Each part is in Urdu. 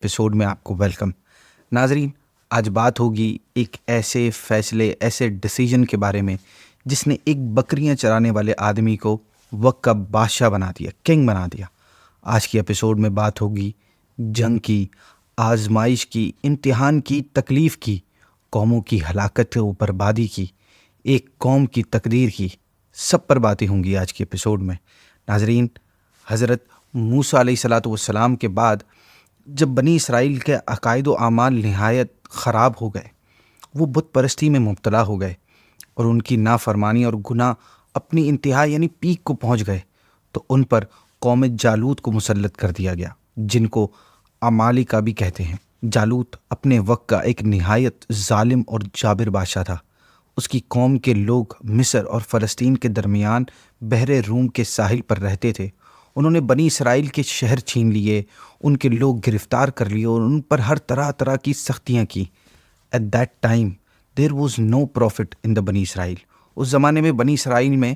ایپیسوڈ میں آپ کو ویلکم۔ ناظرین، آج بات ہوگی ایک ایسے فیصلے، ایسے ڈیسیجن کے بارے میں جس نے ایک بکریاں چرانے والے آدمی کو وقت کا بادشاہ بنا دیا، کنگ بنا دیا۔ آج کی ایپیسوڈ میں بات ہوگی جنگ کی، آزمائش کی، امتحان کی، تکلیف کی، قوموں کی ہلاکت و بربادی کی، ایک قوم کی تقدیر کی، سب پر باتیں ہوں گی آج کی ایپیسوڈ میں۔ ناظرین، حضرت موسیٰ علیہ السلام کے بعد جب بنی اسرائیل کے عقائد و اعمال نہایت خراب ہو گئے، وہ بت پرستی میں مبتلا ہو گئے اور ان کی نافرمانی اور گناہ اپنی انتہا یعنی پیک کو پہنچ گئے، تو ان پر قوم جالوت کو مسلط کر دیا گیا، جن کو عمالقہ بھی کہتے ہیں۔ جالوت اپنے وقت کا ایک نہایت ظالم اور جابر بادشاہ تھا۔ اس کی قوم کے لوگ مصر اور فلسطین کے درمیان بحر روم کے ساحل پر رہتے تھے۔ انہوں نے بنی اسرائیل کے شہر چھین لیے، ان کے لوگ گرفتار کر لیے اور ان پر ہر طرح کی سختیاں کی۔ At that time there was no prophet in the بنی اسرائیل۔ اس زمانے میں بنی اسرائیل میں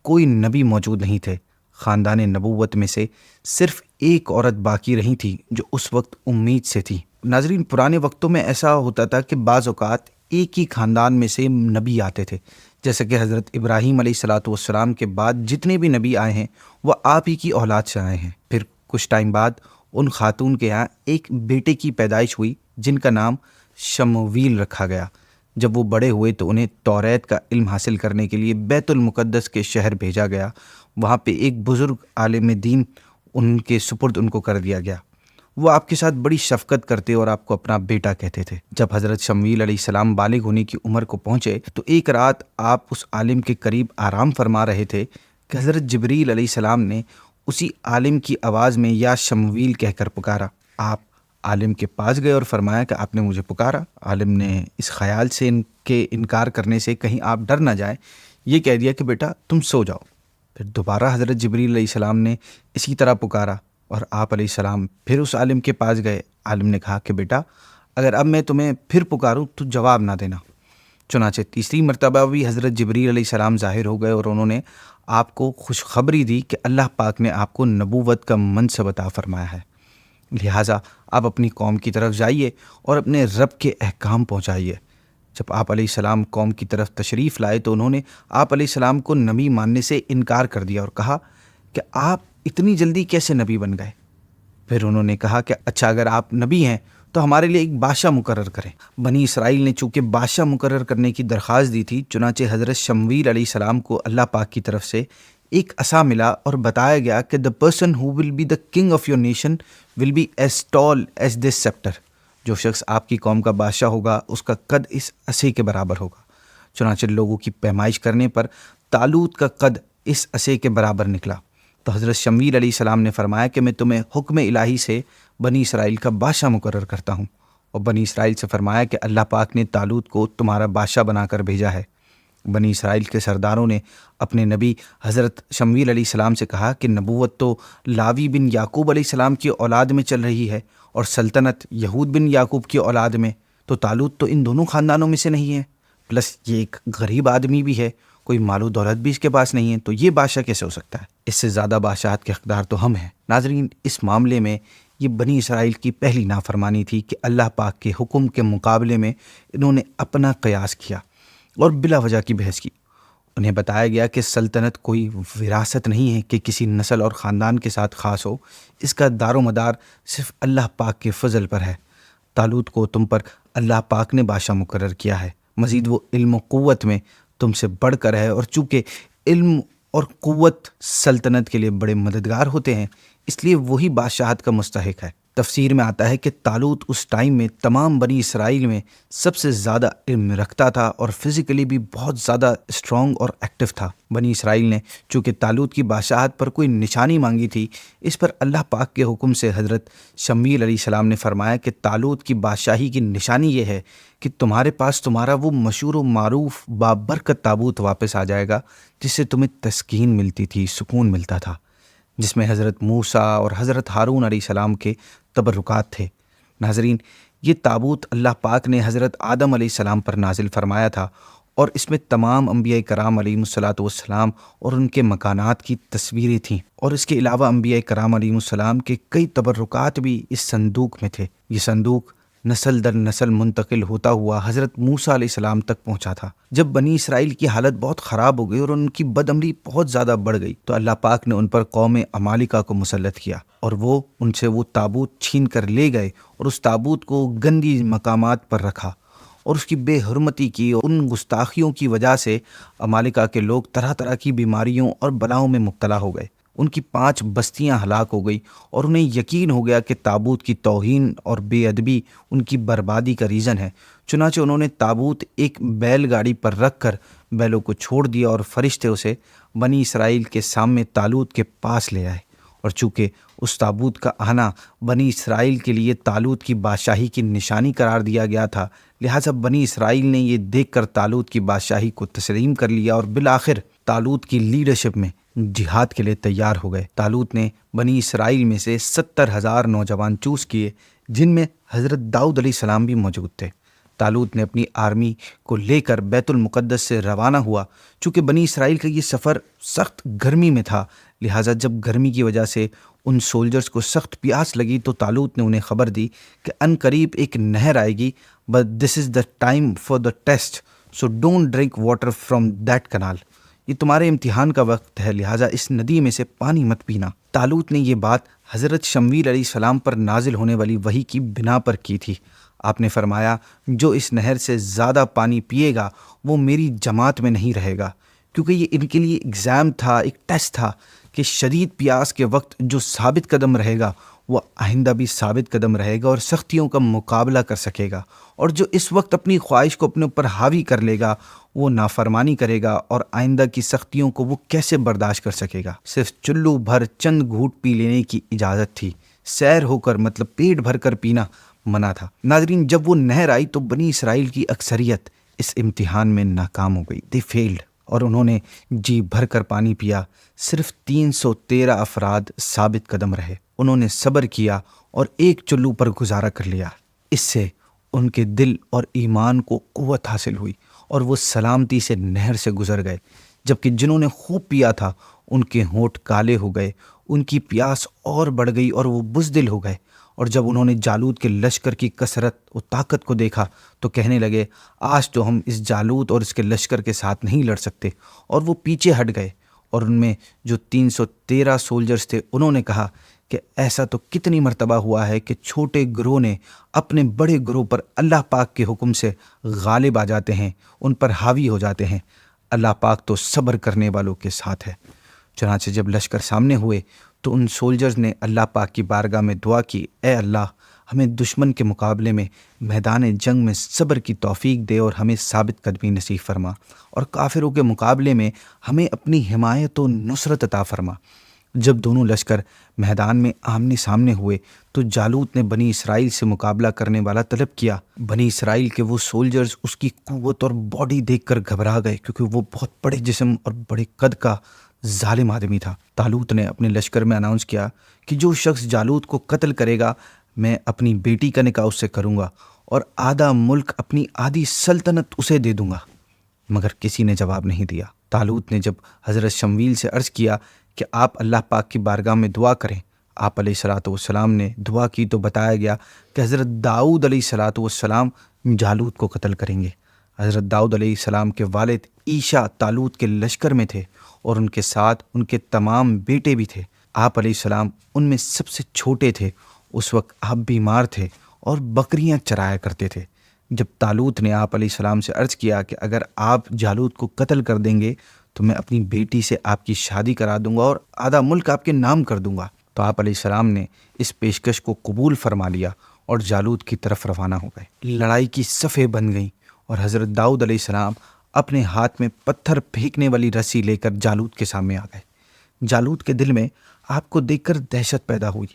کوئی نبی موجود نہیں تھے۔ خاندان نبوت میں سے صرف ایک عورت باقی رہی تھی جو اس وقت امید سے تھی۔ ناظرین، پرانے وقتوں میں ایسا ہوتا تھا کہ بعض اوقات ایک ہی خاندان میں سے نبی آتے تھے، جیسے کہ حضرت ابراہیم علیہ السلام کے بعد جتنے بھی نبی آئے ہیں وہ آپ ہی کی اولاد سے آئے ہیں۔ پھر کچھ ٹائم بعد ان خاتون کے ہاں ایک بیٹے کی پیدائش ہوئی جن کا نام شمویل رکھا گیا۔ جب وہ بڑے ہوئے تو انہیں توریت کا علم حاصل کرنے کے لیے بیت المقدس کے شہر بھیجا گیا۔ وہاں پہ ایک بزرگ عالم دین ان کے سپرد ان کو کر دیا گیا۔ وہ آپ کے ساتھ بڑی شفقت کرتے اور آپ کو اپنا بیٹا کہتے تھے۔ جب حضرت شمویل علیہ السلام بالغ ہونے کی عمر کو پہنچے تو ایک رات آپ اس عالم کے قریب آرام فرما رہے تھے کہ حضرت جبریل علیہ السلام نے اسی عالم کی آواز میں یا شمویل کہہ کر پکارا۔ آپ عالم کے پاس گئے اور فرمایا کہ آپ نے مجھے پکارا۔ عالم نے اس خیال سے ان کے انکار کرنے سے کہیں آپ ڈر نہ جائیں یہ کہہ دیا کہ بیٹا تم سو جاؤ۔ پھر دوبارہ حضرت جبریل علیہ السلام نے اسی طرح پکارا اور آپ علیہ السلام پھر اس عالم کے پاس گئے۔ عالم نے کہا کہ بیٹا اگر اب میں تمہیں پھر پکاروں تو جواب نہ دینا۔ چنانچہ تیسری مرتبہ بھی حضرت جبریل علیہ السلام ظاہر ہو گئے اور انہوں نے آپ کو خوشخبری دی کہ اللہ پاک نے آپ کو نبوت کا منصب عطا فرمایا ہے، لہٰذا آپ اپنی قوم کی طرف جائیے اور اپنے رب کے احکام پہنچائیے۔ جب آپ علیہ السلام قوم کی طرف تشریف لائے تو انہوں نے آپ علیہ السلام کو نبی ماننے سے انکار کر دیا اور کہا کہ آپ اتنی جلدی کیسے نبی بن گئے؟ پھر انہوں نے کہا کہ اچھا اگر آپ نبی ہیں تو ہمارے لیے ایک بادشاہ مقرر کریں۔ بنی اسرائیل نے چونکہ بادشاہ مقرر کرنے کی درخواست دی تھی، چنانچہ حضرت شمویل علیہ السلام کو اللہ پاک کی طرف سے ایک عصا ملا اور بتایا گیا کہ the person who will be the king of your nation will be as tall as this scepter۔ جو شخص آپ کی قوم کا بادشاہ ہوگا اس کا قد اس عصے کے برابر ہوگا۔ چنانچہ لوگوں کی پیمائش کرنے پر طالوت کا قد اس عصے کے برابر نکلا۔ تو حضرت شمویل علیہ السلام نے فرمایا کہ میں تمہیں حکم الہی سے بنی اسرائیل کا بادشاہ مقرر کرتا ہوں، اور بنی اسرائیل سے فرمایا کہ اللہ پاک نے طالوت کو تمہارا بادشاہ بنا کر بھیجا ہے۔ بنی اسرائیل کے سرداروں نے اپنے نبی حضرت شمویل علیہ السلام سے کہا کہ نبوت تو لاوی بن یعقوب علیہ السلام کی اولاد میں چل رہی ہے اور سلطنت یہود بن یعقوب کی اولاد میں، تو طالوت تو ان دونوں خاندانوں میں سے نہیں ہے، پلس یہ ایک غریب آدمی بھی ہے، کوئی مال و دولت بھی اس کے پاس نہیں ہے، تو یہ بادشاہ کیسے ہو سکتا ہے؟ اس سے زیادہ بادشاہت کے حقدار تو ہم ہیں۔ ناظرین، اس معاملے میں یہ بنی اسرائیل کی پہلی نافرمانی تھی کہ اللہ پاک کے حکم کے مقابلے میں انہوں نے اپنا قیاس کیا اور بلا وجہ کی بحث کی۔ انہیں بتایا گیا کہ سلطنت کوئی وراثت نہیں ہے کہ کسی نسل اور خاندان کے ساتھ خاص ہو، اس کا دار و مدار صرف اللہ پاک کے فضل پر ہے۔ طالوت کو تم پر اللہ پاک نے بادشاہ مقرر کیا ہے، مزید وہ علم و قوت میں تم سے بڑھ کر ہے، اور چونکہ علم اور قوت سلطنت کے لیے بڑے مددگار ہوتے ہیں اس لیے وہی بادشاہت کا مستحق ہے۔ تفسیر میں آتا ہے کہ طالوت اس ٹائم میں تمام بنی اسرائیل میں سب سے زیادہ علم رکھتا تھا اور فزیکلی بھی بہت زیادہ اسٹرانگ اور ایکٹیو تھا۔ بنی اسرائیل نے چونکہ طالوت کی بادشاہت پر کوئی نشانی مانگی تھی، اس پر اللہ پاک کے حکم سے حضرت شمویل علیہ السلام نے فرمایا کہ طالوت کی بادشاہی کی نشانی یہ ہے کہ تمہارے پاس تمہارا وہ مشہور و معروف بابرکت تابوت واپس آ جائے گا جس سے تمہیں تسکین ملتی تھی، سکون ملتا تھا، جس میں حضرت موسیٰ اور حضرت ہارون علیہ السلام کے تبرکات تھے۔ ناظرین، یہ تابوت اللہ پاک نے حضرت آدم علیہ السلام پر نازل فرمایا تھا اور اس میں تمام انبیاء کرام علیہم الصلاۃ والسلام اور ان کے مکانات کی تصویریں تھیں، اور اس کے علاوہ انبیاء کرام علیہم السلام کے کئی تبرکات بھی اس صندوق میں تھے۔ یہ صندوق نسل در نسل منتقل ہوتا ہوا حضرت موسیٰ علیہ السلام تک پہنچا تھا۔ جب بنی اسرائیل کی حالت بہت خراب ہو گئی اور ان کی بد عملی بہت زیادہ بڑھ گئی تو اللہ پاک نے ان پر قوم عمالقہ کو مسلط کیا، اور وہ ان سے وہ تابوت چھین کر لے گئے اور اس تابوت کو گندی مقامات پر رکھا، اور اس کی بے حرمتی کی اور ان گستاخیوں کی وجہ سے عمالقہ کے لوگ طرح طرح کی بیماریوں اور بلاؤں میں مبتلا ہو گئے۔ ان کی 5 بستیاں ہلاک ہو گئی، اور انہیں یقین ہو گیا کہ تابوت کی توہین اور بے ادبی ان کی بربادی کا ریزن ہے۔ چنانچہ انہوں نے تابوت ایک بیل گاڑی پر رکھ کر بیلوں کو چھوڑ دیا، اور فرشتے اسے بنی اسرائیل کے سامنے طالوت کے پاس لے آئے، اور چونکہ اس تابوت کا آنا بنی اسرائیل کے لیے طالوت کی بادشاہی کی نشانی قرار دیا گیا تھا، لہٰذا بنی اسرائیل نے یہ دیکھ کر طالوت کی بادشاہی کو تسلیم کر لیا، اور بالآخر طالوت کی لیڈرشپ میں جہاد کے لیے تیار ہو گئے۔ طالوت نے بنی اسرائیل میں سے 70,000 نوجوان چوز کیے، جن میں حضرت داؤد علیہ السلام بھی موجود تھے۔ طالوت نے اپنی آرمی کو لے کر بیت المقدس سے روانہ ہوا۔ چونکہ بنی اسرائیل کا یہ سفر سخت گرمی میں تھا، لہٰذا جب گرمی کی وجہ سے ان سولجرز کو سخت پیاس لگی تو طالوت نے انہیں خبر دی کہ ان قریب ایک نہر آئے گی، but this is the time for the test, so don't drink water from that canal. یہ تمہارے امتحان کا وقت ہے، لہٰذا اس ندی میں سے پانی مت پینا۔ طالوت نے یہ بات حضرت شمویل علیہ السلام پر نازل ہونے والی وحی کی بنا پر کی تھی۔ آپ نے فرمایا، جو اس نہر سے زیادہ پانی پیے گا وہ میری جماعت میں نہیں رہے گا، کیونکہ یہ ان کے لیے ایگزام تھا، ایک ٹیسٹ تھا کہ شدید پیاس کے وقت جو ثابت قدم رہے گا وہ آئندہ بھی ثابت قدم رہے گا اور سختیوں کا مقابلہ کر سکے گا، اور جو اس وقت اپنی خواہش کو اپنے اوپر حاوی کر لے گا وہ نافرمانی کرے گا، اور آئندہ کی سختیوں کو وہ کیسے برداشت کر سکے گا۔ صرف چلو بھر چند گھونٹ پی لینے کی اجازت تھی، سیر ہو کر مطلب پیٹ بھر کر پینا منع تھا۔ ناظرین، جب وہ نہر آئی تو بنی اسرائیل کی اکثریت اس امتحان میں ناکام ہو گئی، دے فیلڈ، اور انہوں نے جی بھر کر پانی پیا۔ صرف 313 افراد ثابت قدم رہے، انہوں نے صبر کیا اور ایک چلو پر گزارا کر لیا۔ اس سے ان کے دل اور ایمان کو قوت حاصل ہوئی اور وہ سلامتی سے نہر سے گزر گئے، جبکہ جنہوں نے خوب پیا تھا ان کے ہونٹ کالے ہو گئے، ان کی پیاس اور بڑھ گئی اور وہ بزدل ہو گئے۔ اور جب انہوں نے جالوت کے لشکر کی کثرت و طاقت کو دیکھا تو کہنے لگے، آج تو ہم اس جالوت اور اس کے لشکر کے ساتھ نہیں لڑ سکتے، اور وہ پیچھے ہٹ گئے۔ اور ان میں جو 313 سولجرز تھے انہوں نے کہا کہ ایسا تو کتنی مرتبہ ہوا ہے کہ چھوٹے گروہ نے اپنے بڑے گروہ پر اللہ پاک کے حکم سے غالب آ جاتے ہیں، ان پر حاوی ہو جاتے ہیں۔ اللہ پاک تو صبر کرنے والوں کے ساتھ ہے۔ چنانچہ جب لشکر سامنے ہوئے تو ان سولجرز نے اللہ پاک کی بارگاہ میں دعا کی، اے اللہ، ہمیں دشمن کے مقابلے میں میدان جنگ میں صبر کی توفیق دے اور ہمیں ثابت قدمی نصیب فرما، اور کافروں کے مقابلے میں ہمیں اپنی حمایت و نصرت عطا فرما۔ جب دونوں لشکر میدان میں آمنے سامنے ہوئے تو جالوت نے بنی اسرائیل سے مقابلہ کرنے والا طلب کیا۔ بنی اسرائیل کے وہ سولجرز اس کی قوت اور باڈی دیکھ کر گھبرا گئے، کیونکہ وہ بہت بڑے جسم اور بڑے قد کا ظالم آدمی تھا۔ طالوت نے اپنے لشکر میں اناؤنس کیا کہ جو شخص جالوت کو قتل کرے گا میں اپنی بیٹی کا نکاح اس سے کروں گا، اور آدھا ملک اپنی آدھی سلطنت اسے دے دوں گا۔ مگر کسی نے جواب نہیں دیا۔ طالوت نے جب حضرت شمویل سے عرض کیا کہ آپ اللہ پاک کی بارگاہ میں دعا کریں، آپ علیہ الصلاۃ والسلام نے دعا کی تو بتایا گیا کہ حضرت داؤد علیہ الصلاۃ والسلام جالوت کو قتل کریں گے۔ حضرت داؤد علیہ السلام کے والد عیشا طالوت کے لشکر میں تھے، اور ان کے ساتھ ان کے تمام بیٹے بھی تھے۔ آپ علیہ السلام ان میں سب سے چھوٹے تھے۔ اس وقت آپ بیمار تھے اور بکریاں چرایا کرتے تھے۔ جب طالوت نے آپ علیہ السلام سے عرض کیا کہ اگر آپ جالوت کو قتل کر دیں گے تو میں اپنی بیٹی سے آپ کی شادی کرا دوں گا اور آدھا ملک آپ کے نام کر دوں گا، تو آپ علیہ السلام نے اس پیشکش کو قبول فرما لیا اور جالوت کی طرف روانہ ہو گئے۔ لڑائی کی صفیں بن گئیں اور حضرت داؤد علیہ السلام اپنے ہاتھ میں پتھر پھینکنے والی رسی لے کر جالوت کے سامنے آ گئے۔ جالوت کے دل میں آپ کو دیکھ کر دہشت پیدا ہوئی،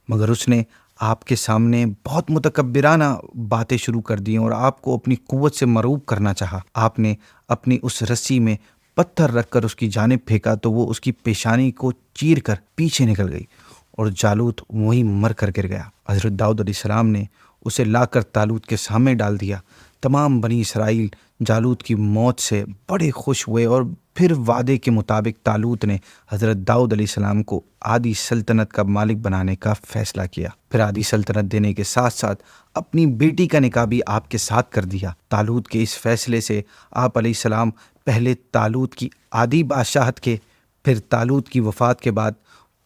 مگر اس نے آپ کے سامنے بہت متکبرانہ باتیں شروع کر دیں اور آپ کو اپنی قوت سے مرعوب کرنا چاہا۔ آپ نے اپنی اس رسی میں پتھر رکھ کر اس کی جانب پھینکا تو وہ اس کی پیشانی کو چیر کر پیچھے نکل گئی اور جالوت وہیں مر کر گر گیا۔ حضرت داؤد علیہ السلام نے اسے لا کر طالوت کے سامنے ڈال دیا۔ تمام بنی اسرائیل جالوت کی موت سے بڑے خوش ہوئے، اور پھر وعدے کے مطابق طالوت نے حضرت داؤد علیہ السلام کو آدھی سلطنت کا مالک بنانے کا فیصلہ کیا۔ پھر آدھی سلطنت دینے کے ساتھ ساتھ اپنی بیٹی کا نکاح بھی آپ کے ساتھ کر دیا۔ طالوت کے اس فیصلے سے آپ علیہ السلام پہلے طالوت کی آدھی بادشاہت کے، پھر طالوت کی وفات کے بعد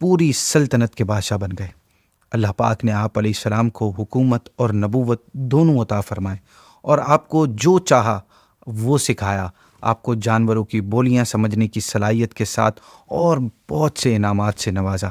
پوری سلطنت کے بادشاہ بن گئے۔ اللہ پاک نے آپ علیہ السلام کو حکومت اور نبوت دونوں عطا فرمائے، اور آپ کو جو چاہا وہ سکھایا۔ آپ کو جانوروں کی بولیاں سمجھنے کی صلاحیت کے ساتھ اور بہت سے انعامات سے نوازا۔